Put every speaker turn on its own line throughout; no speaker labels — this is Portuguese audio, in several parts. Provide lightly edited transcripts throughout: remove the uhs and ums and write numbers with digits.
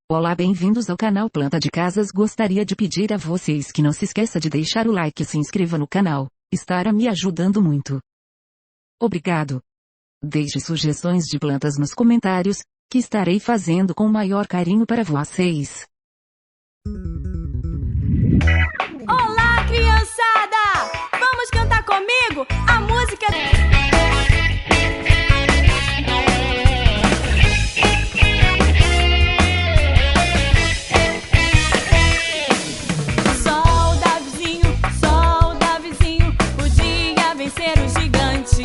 Olá, bem-vindos ao canal Planta de Casas. Gostaria de pedir a vocês que não se esqueça de deixar o like e se inscreva no canal, estará me ajudando muito. Obrigado. Deixe sugestões de plantas nos comentários, que estarei fazendo com o maior carinho para vocês.
Olá, criançada! Vamos cantar comigo a música... Sol da vizinho, podia vencer o gigante.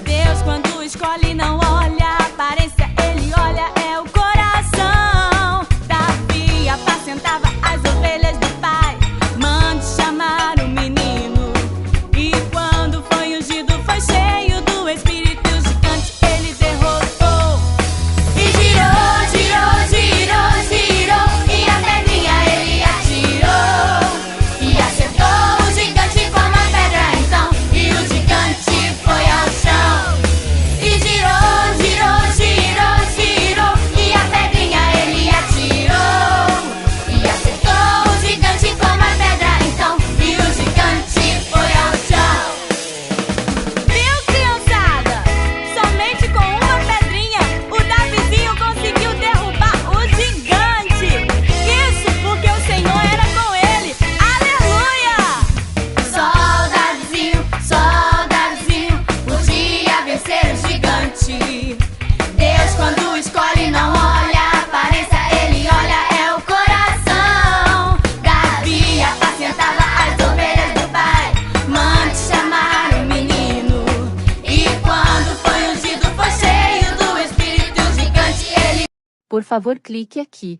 Deus, quando escolhe, não olha a aparência, ele olha é o coração. Davi apacentava as ovelhas do pai, mande chamar o menino. E quando foi ungido, foi cheio do Espírito, o gigante ele derrotou. E girou, girou, girou, girou, e a pedrinha ele atirou. E acertou o gigante com uma pedra então, e o gigante foi ao chão. E girou, girou, girou, girou, e a pedrinha ele atirou. E acertou o gigante com uma pedra então, e o gigante foi ao chão. Viu, criançada? Somente com uma pedrinha o Davizinho conseguiu derrubar o gigante. Isso porque o Senhor era com ele. Aleluia! Sol Davizinho, podia vencer o gigante. Deus, quando escolhe, não olha a aparência, ele olha é o coração. Davi apacentava as ovelhas do pai, mande chamar o menino. E quando foi ungido, foi cheio do Espírito, o gigante ele...
Por favor, clique aqui